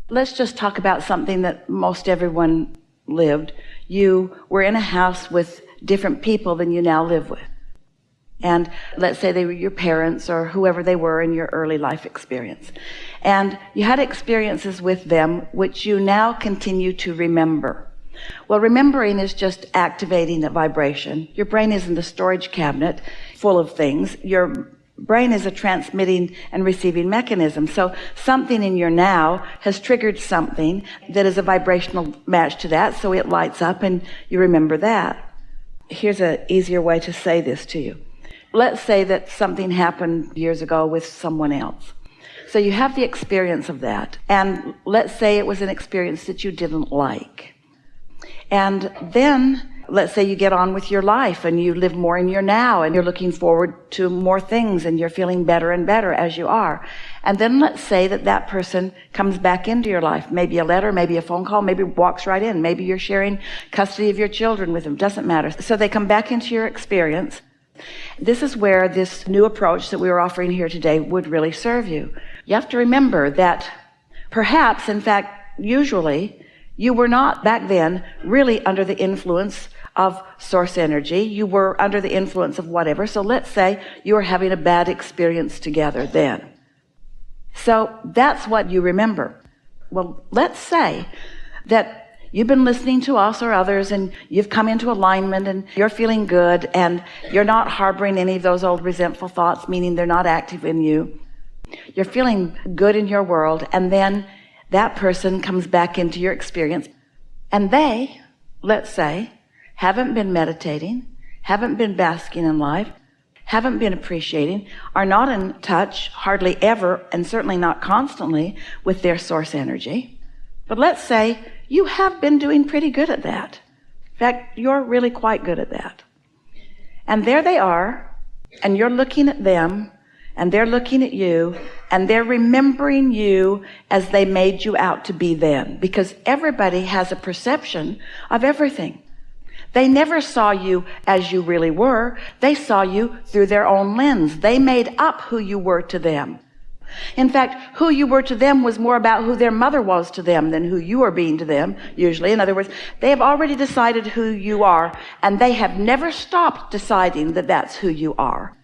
Let's just talk about something that most everyone lived. You were in a house with different people than you now live with. And let's say they were your parents or whoever they were in your early life experience. And you had experiences with them which you now continue to remember. Well, remembering is just activating a vibration. Your brain isn't a storage cabinet full of things. Your brain is a transmitting and receiving mechanism. So something in your now has triggered something that is a vibrational match to that. So it lights up and you remember that. Here's an easier way to say this to you. Let's say that something happened years ago with someone else. So you have the experience of that. And let's say it was an experience that you didn't like. And then let's say you get on with your life and you live more in your now and you're looking forward to more things and you're feeling better and better as you are. And then let's say that that person comes back into your life, maybe a letter, maybe a phone call, maybe walks right in, maybe you're sharing custody of your children with them, doesn't matter. So they come back into your experience. This is where this new approach that we are offering here today would really serve you. You have to remember that perhaps, in fact, usually, you were not back then really under the influence of source energy. You were under the influence of whatever. So let's say you were having a bad experience together then. So that's what you remember. Well, let's say that you've been listening to us or others and you've come into alignment and you're feeling good and you're not harboring any of those old resentful thoughts, meaning they're not active in you. You're feeling good in your world, and then that person comes back into your experience and they, let's say, haven't been meditating, haven't been basking in life, haven't been appreciating, are not in touch hardly ever and certainly not constantly with their source energy. But let's say you have been doing pretty good at that. In fact, you're really quite good at that. And there they are, and you're looking at them, and they're looking at you, and they're remembering you as they made you out to be then, because everybody has a perception of everything. They never saw you as you really were. They saw you through their own lens. They made up who you were to them. In fact, who you were to them was more about who their mother was to them than who you are being to them, usually. In other words, they have already decided who you are, and they have never stopped deciding that that's who you are.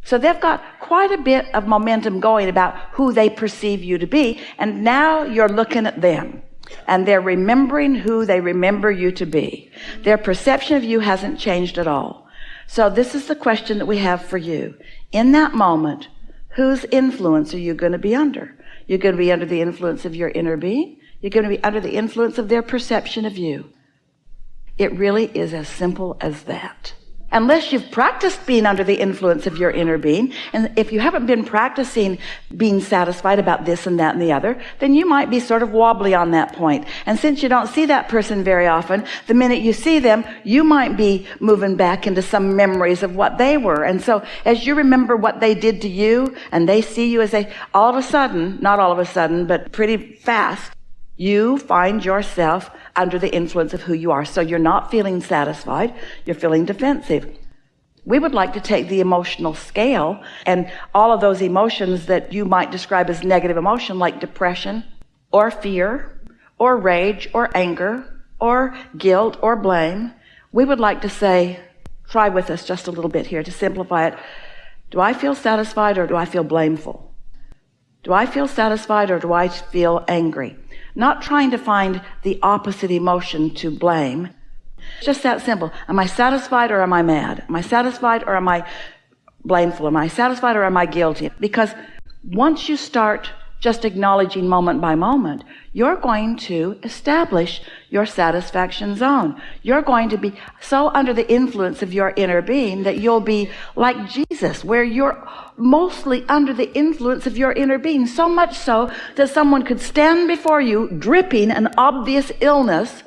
So they've got quite a bit of momentum going about who they perceive you to be, and now you're looking at them, and they're remembering who they remember you to be. Their perception of you hasn't changed at all. So this is the question that we have for you. In that moment, whose influence are you going to be under? You're going to be under the influence of your inner being. You're going to be under the influence of their perception of you. It really is as simple as that. Unless you've practiced being under the influence of your inner being, and if you haven't been practicing being satisfied about this and that and the other, then you might be sort of wobbly on that point. And since you don't see that person very often, the minute you see them, you might be moving back into some memories of what they were. And so as you remember what they did to you, and they see you as all of a sudden, not all of a sudden, but pretty fast, you find yourself under the influence of who you are. So you're not feeling satisfied, you're feeling defensive. We would like to take the emotional scale and all of those emotions that you might describe as negative emotion, like depression or fear or rage or anger or guilt or blame. We would like to say, try with us just a little bit here to simplify it. Do I feel satisfied or do I feel blameful? Do I feel satisfied or do I feel angry? Not trying to find the opposite emotion to blame. Just that simple. Am I satisfied or am I mad? Am I satisfied or am I blameful? Am I satisfied or am I guilty? Because once you start just acknowledging moment by moment, you're going to establish your satisfaction zone. You're going to be so under the influence of your inner being that you'll be like Jesus, where you're mostly under the influence of your inner being, so much so that someone could stand before you dripping an obvious illness,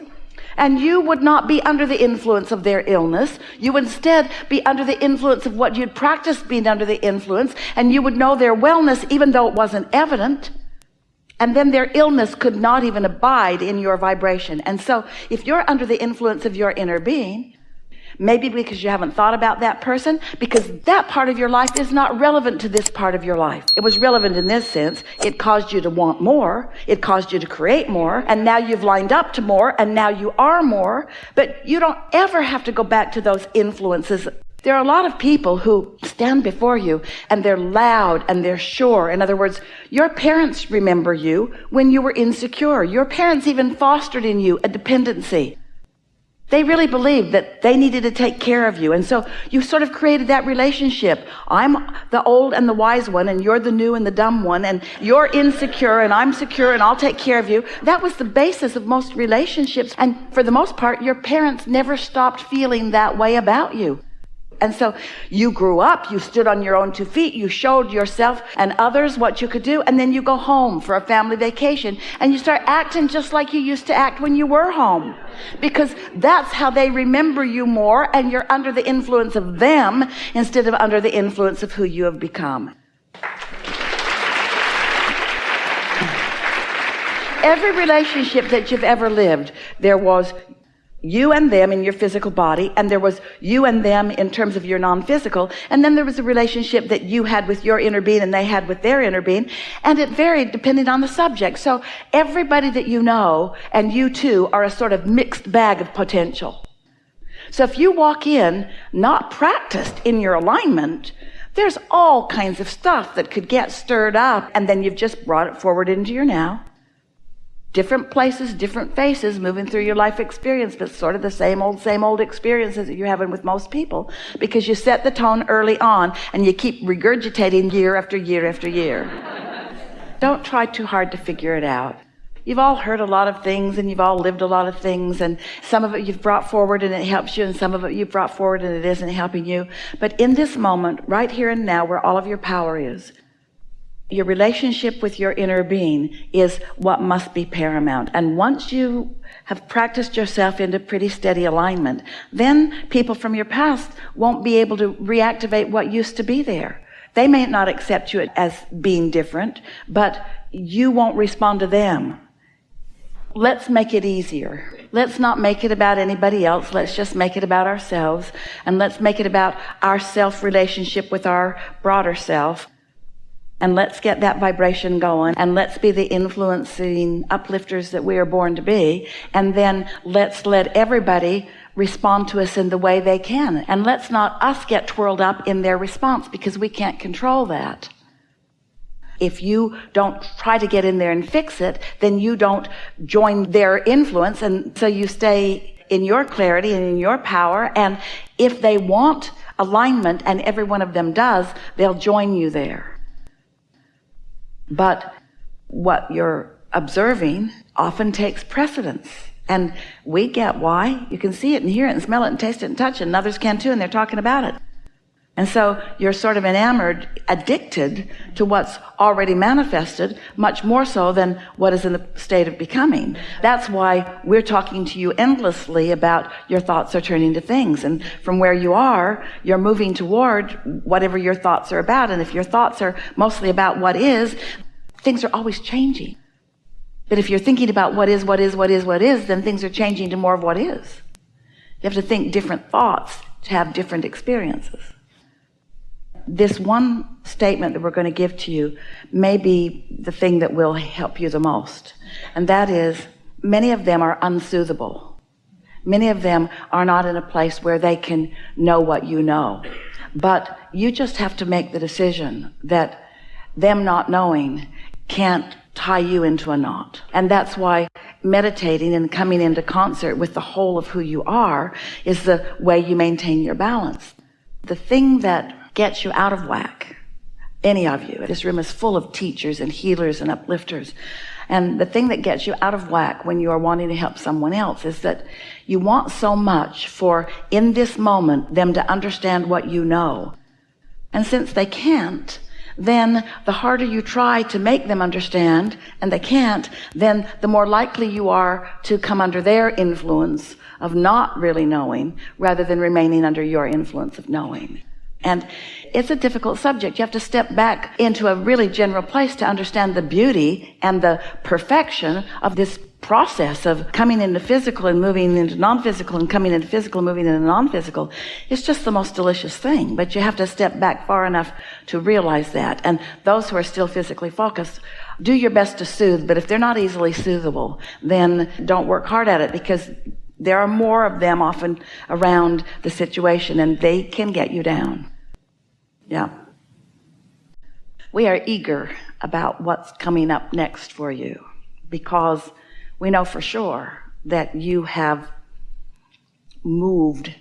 and you would not be under the influence of their illness. You would instead be under the influence of what you'd practiced being under the influence, and you would know their wellness even though it wasn't evident. And then their illness could not even abide in your vibration. And so if you're under the influence of your inner being, Maybe because you haven't thought about that person, because that part of your life is not relevant to this part of your life. It was relevant in this sense. It caused you to want more. It caused you to create more. And now you've lined up to more, and now you are more. But you don't ever have to go back to those influences. There are a lot of people who stand before you and they're loud and they're sure. In other words, your parents remember you when you were insecure. Your parents even fostered in you a dependency. They really believed that they needed to take care of you. And so you sort of created that relationship. I'm the old and the wise one, and you're the new and the dumb one, and you're insecure and I'm secure and I'll take care of you. That was the basis of most relationships. And for the most part, your parents never stopped feeling that way about you. And so you grew up, you stood on your own 2 feet, you showed yourself and others what you could do, and then you go home for a family vacation and you start acting just like you used to act when you were home. Because that's how they remember you more, and you're under the influence of them instead of under the influence of who you have become. Every relationship that you've ever lived, there was you and them in your physical body, and there was you and them in terms of your non-physical, and then there was a relationship that you had with your inner being and they had with their inner being, and it varied depending on the subject. So everybody that you know and you too are a sort of mixed bag of potential. So if you walk in not practiced in your alignment, there's all kinds of stuff that could get stirred up, and then you've just brought it forward into your now. Different places, different faces moving through your life experience, but sort of the same old experiences that you're having with most people, because you set the tone early on and you keep regurgitating year after year after year. Don't try too hard to figure it out. You've all heard a lot of things and you've all lived a lot of things, and some of it you've brought forward and it helps you, and some of it you've brought forward and it isn't helping you. But in this moment, right here and now, where all of your power is, your relationship with your inner being is what must be paramount. And once you have practiced yourself into pretty steady alignment, then people from your past won't be able to reactivate what used to be there. They may not accept you as being different, but you won't respond to them. Let's make it easier. Let's not make it about anybody else. Let's just make it about ourselves. And let's make it about our self-relationship with our broader self. And let's get that vibration going, and let's be the influencing uplifters that we are born to be. And then let's let everybody respond to us in the way they can. And let's not us get twirled up in their response, because we can't control that. If you don't try to get in there and fix it, then you don't join their influence, and so you stay in your clarity and in your power. And if they want alignment, and every one of them does, they'll join you there. But what you're observing often takes precedence. And we get why. You can see it and hear it and smell it and taste it and touch it, and others can too, and they're talking about it. And so you're sort of enamored, addicted to what's already manifested, much more so than what is in the state of becoming. That's why we're talking to you endlessly about your thoughts are turning to things. And from where you are, you're moving toward whatever your thoughts are about. And if your thoughts are mostly about what is, things are always changing. But if you're thinking about what is, then things are changing to more of what is. You have to think different thoughts to have different experiences. This one statement that we're going to give to you may be the thing that will help you the most. And that is, many of them are unsoothable. Many of them are not in a place where they can know what you know. But you just have to make the decision that them not knowing can't tie you into a knot. And that's why meditating and coming into concert with the whole of who you are is the way you maintain your balance. The thing that gets you out of whack, any of you, this room is full of teachers and healers and uplifters, and the thing that gets you out of whack when you are wanting to help someone else is that you want so much for, in this moment, them to understand what you know. And since they can't, then the harder you try to make them understand, and they can't, then the more likely you are to come under their influence of not really knowing, rather than remaining under your influence of knowing. And it's a difficult subject. You have to step back into a really general place to understand the beauty and the perfection of this process of coming into physical and moving into non-physical and coming into physical and moving into non-physical is just the most delicious thing. But you have to step back far enough to realize that. And those who are still physically focused, do your best to soothe, but if they're not easily soothable, then don't work hard at it, because there are more of them often around the situation and they can get you down. Yeah. We are eager about what's coming up next for you, because we know for sure that you have moved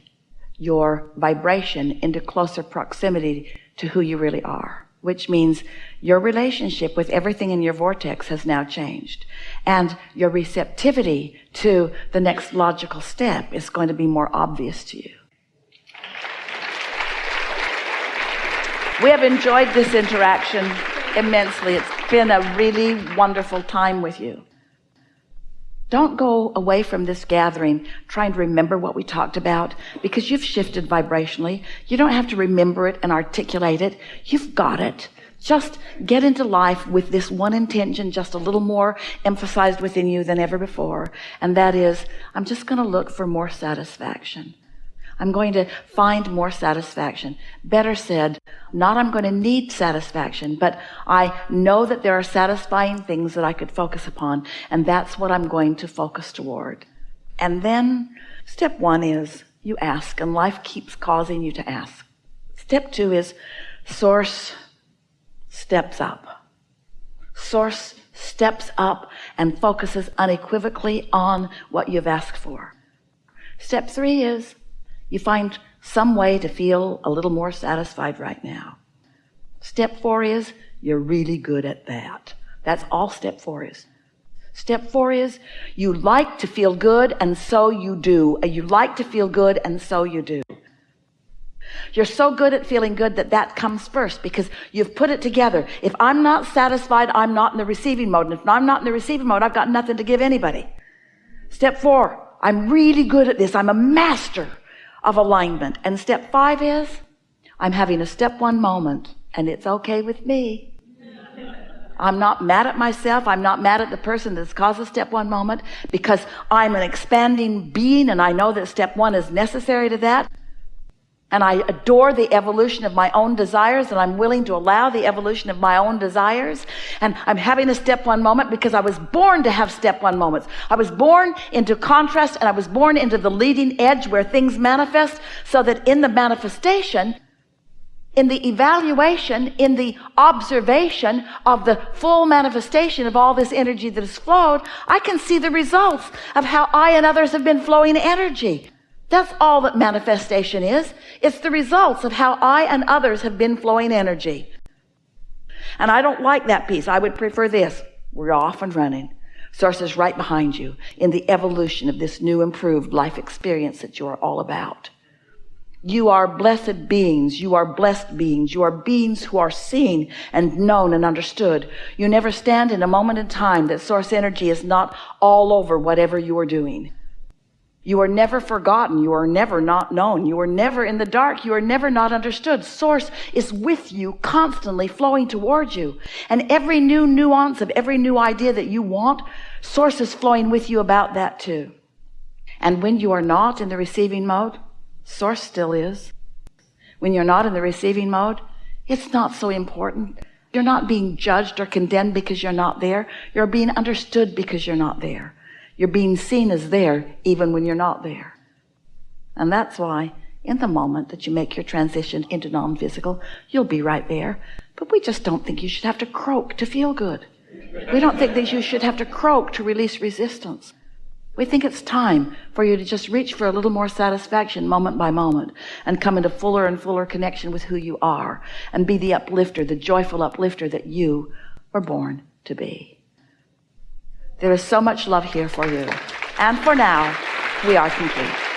your vibration into closer proximity to who you really are, which means your relationship with everything in your vortex has now changed. And your receptivity to the next logical step is going to be more obvious to you. We have enjoyed this interaction immensely. It's been a really wonderful time with you. Don't go away from this gathering trying to remember what we talked about, because you've shifted vibrationally. You don't have to remember it and articulate it. You've got it. Just get into life with this one intention, just a little more emphasized within you than ever before. And that is, I'm just going to look for more satisfaction. I'm going to find more satisfaction. Better said, not I'm going to need satisfaction, but I know that there are satisfying things that I could focus upon, and that's what I'm going to focus toward. And then step 1 is you ask, and life keeps causing you to ask. Step 2 is Source steps up. Source steps up and focuses unequivocally on what you've asked for. Step 3 is you find some way to feel a little more satisfied right now. Step 4 is you're really good at that. That's all step 4 is. Step 4 is you like to feel good, and so you do. You like to feel good, and so you do. You're so good at feeling good that comes first, because you've put it together. If I'm not satisfied, I'm not in the receiving mode. And if I'm not in the receiving mode, I've got nothing to give anybody. Step 4, I'm really good at this. I'm a master of alignment. And step 5 is I'm having a step 1 moment, and it's okay with me. I'm not mad at myself. I'm not mad at the person that's caused a step 1 moment, because I'm an expanding being, and I know that step 1 is necessary to that. And I adore the evolution of my own desires, and I'm willing to allow the evolution of my own desires. And I'm having a step 1 moment because I was born to have step 1 moments. I was born into contrast, and I was born into the leading edge where things manifest, so that in the manifestation, in the evaluation, in the observation of the full manifestation of all this energy that has flowed, I can see the results of how I and others have been flowing energy. That's all that manifestation is. It's the results of how I and others have been flowing energy. And I don't like that piece. I would prefer this. We're off and running. Source is right behind you in the evolution of this new improved life experience that you are all about. You are blessed beings. You are blessed beings. You are beings who are seen and known and understood. You never stand in a moment in time that source energy is not all over whatever you are doing. You are never forgotten. You are never not known. You are never in the dark. You are never not understood. Source is with you, constantly flowing towards you. And every new nuance of every new idea that you want, Source is flowing with you about that too. And when you are not in the receiving mode, Source still is. When you're not in the receiving mode, it's not so important. You're not being judged or condemned because you're not there. You're being understood because you're not there. You're being seen as there even when you're not there. And that's why in the moment that you make your transition into non-physical, you'll be right there. But we just don't think you should have to croak to feel good. We don't think that you should have to croak to release resistance. We think it's time for you to just reach for a little more satisfaction moment by moment and come into fuller and fuller connection with who you are and be the uplifter, the joyful uplifter that you were born to be. There is so much love here for you. And for now, we are complete.